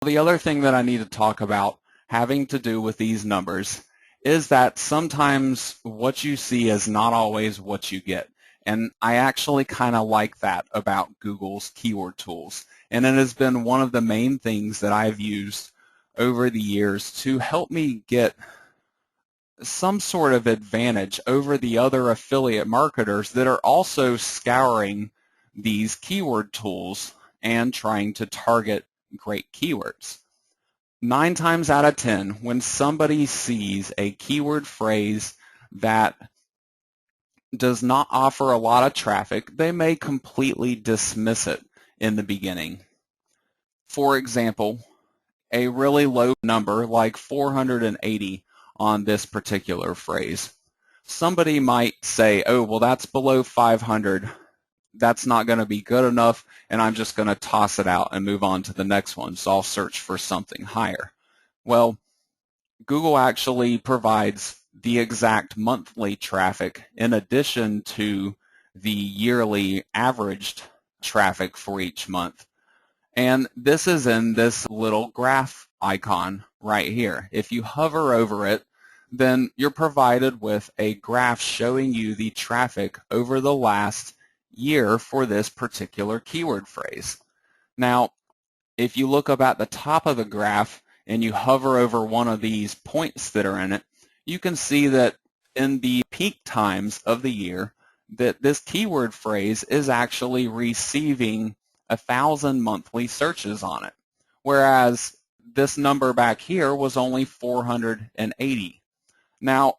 The other thing that I need to talk about having to do with these numbers is that sometimes what you see is not always what you get. And I actually kind of like that about Google's keyword tools. And it has been one of the main things that I've used over the years to help me get some sort of advantage over the other affiliate marketers that are also scouring these keyword tools and trying to target great keywords. 9 times out of 10, when somebody sees a keyword phrase that does not offer a lot of traffic, they may completely dismiss it in the beginning. For example, a really low number like 480 on this particular phrase. Somebody might say, oh, well, that's below 500. That's not going to be good enough, and I'm just going to toss it out and move on to the next one, so I'll search for something higher. Well, Google actually provides the exact monthly traffic in addition to the yearly averaged traffic for each month. And this is in this little graph icon right here. If you hover over it, then you're provided with a graph showing you the traffic over the last year for this particular keyword phrase. Now, if you look up at the top of the graph and you hover over one of these points that are in it, you can see that in the peak times of the year that this keyword phrase is actually receiving 1,000 monthly searches on it, whereas this number back here was only 480. Now,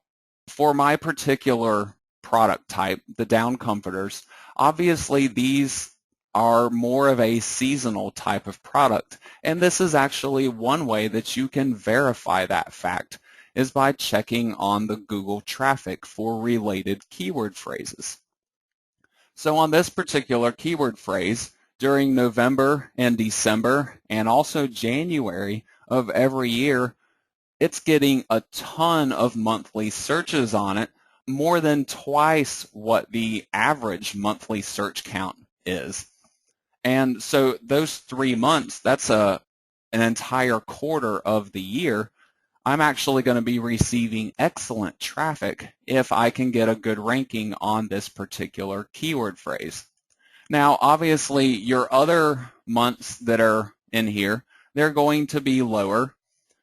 for my particular product type, the down comforters, obviously these are more of a seasonal type of product, and this is actually one way that you can verify that fact is by checking on the Google traffic for related keyword phrases. So on this particular keyword phrase, during November and December and also January of every year, it's getting a ton of monthly searches on it, more than twice what the average monthly search count is. And so those 3 months, that's an entire quarter of the year, I'm actually going to be receiving excellent traffic if I can get a good ranking on this particular keyword phrase. Now, obviously, your other months that are in here, they're going to be lower.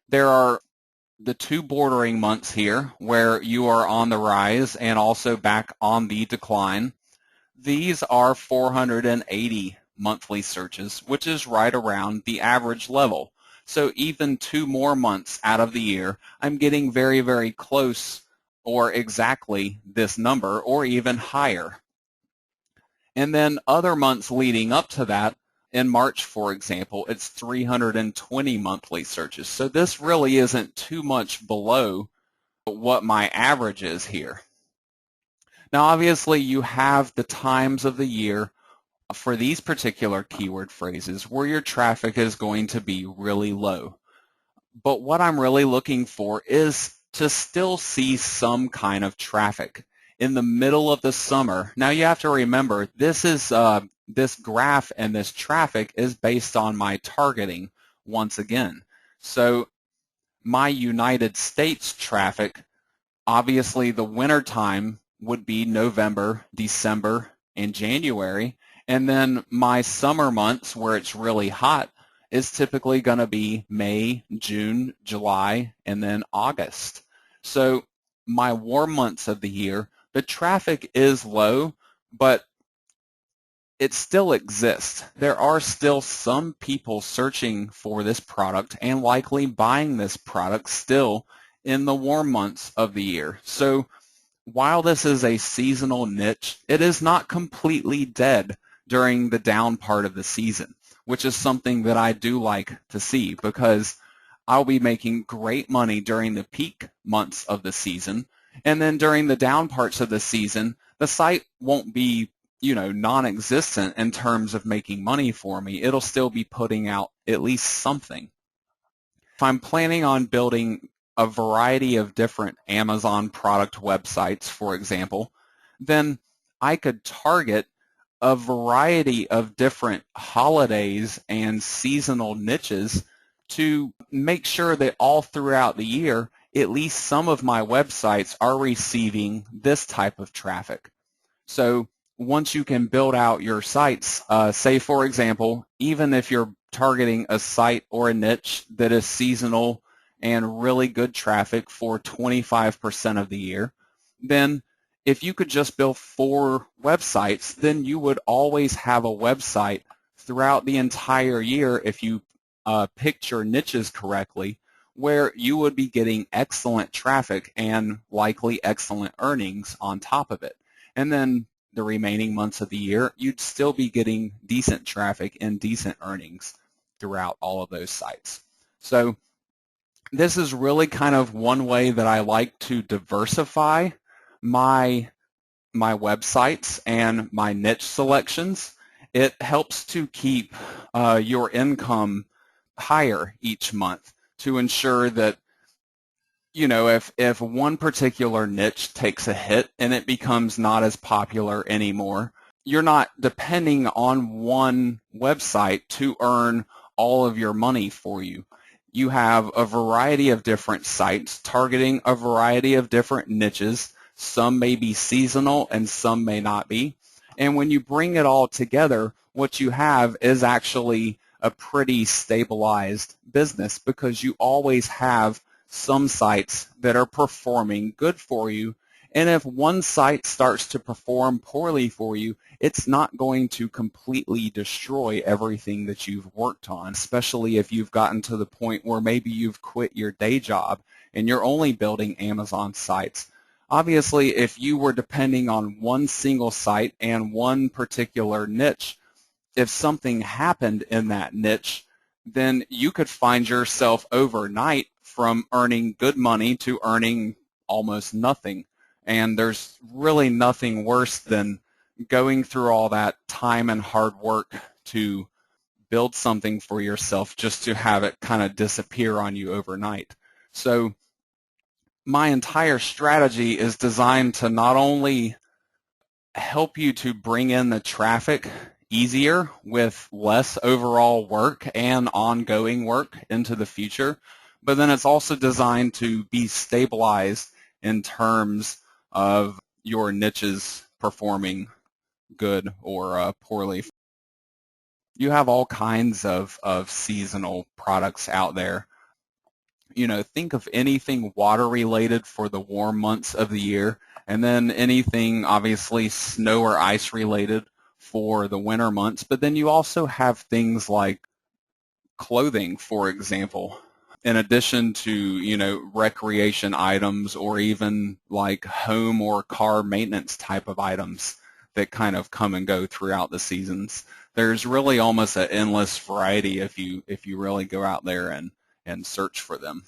There are the 2 bordering months here where you are on the rise and also back on the decline. These are 480 monthly searches, which is right around the average level. So even 2 more months out of the year, I'm getting very, very close or exactly this number or even higher. And then other months leading up to that, in March, for example, it's 320 monthly searches. So this really isn't too much below what my average is here. Now, obviously, you have the times of the year for these particular keyword phrases where your traffic is going to be really low. But what I'm really looking for is to still see some kind of traffic in the middle of the summer. Now you have to remember this is this graph and this traffic is based on my targeting once again. So my United States traffic, obviously the winter time would be November, December, and January. And then my summer months where it's really hot is typically going to be May, June, July, and then August. So my warm months of the year, the traffic is low, but it still exists. There are still some people searching for this product and likely buying this product still in the warm months of the year. So while this is a seasonal niche, it is not completely dead during the down part of the season, which is something that I do like to see because I'll be making great money during the peak months of the season. And then during the down parts of the season, the site won't be, non-existent in terms of making money for me. It'll still be putting out at least something. If I'm planning on building a variety of different Amazon product websites, for example, then I could target a variety of different holidays and seasonal niches to make sure that all throughout the year, at least some of my websites are receiving this type of traffic. So once you can build out your sites, say for example, even if you're targeting a site or a niche that is seasonal and really good traffic for 25% of the year, then if you could just build 4 websites, then you would always have a website throughout the entire year if you picked your niches correctly, where you would be getting excellent traffic and likely excellent earnings on top of it. And then the remaining months of the year, you'd still be getting decent traffic and decent earnings throughout all of those sites. So this is really kind of one way that I like to diversify my websites and my niche selections. It helps to keep your income higher each month to ensure that, you know, if one particular niche takes a hit and it becomes not as popular anymore, you're not depending on one website to earn all of your money for you. You have a variety of different sites targeting a variety of different niches. Some may be seasonal and some may not be. And when you bring it all together, what you have is actually a pretty stabilized business, because you always have some sites that are performing good for you. And if one site starts to perform poorly for you, it's not going to completely destroy everything that you've worked on, especially if you've gotten to the point where maybe you've quit your day job and you're only building Amazon sites. Obviously, if you were depending on one single site and one particular niche, if something happened in that niche, then you could find yourself overnight from earning good money to earning almost nothing. And there's really nothing worse than going through all that time and hard work to build something for yourself just to have it kind of disappear on you overnight. So my entire strategy is designed to not only help you to bring in the traffic easier with less overall work and ongoing work into the future, but then it's also designed to be stabilized in terms of your niches performing good or poorly. You have all kinds of seasonal products out there. You know, think of anything water related for the warm months of the year, and then anything obviously snow or ice related for the winter months. But then you also have things like clothing, for example, in addition to, you know, recreation items or even like home or car maintenance type of items that kind of come and go throughout the seasons. There's really almost an endless variety if you really go out there and search for them.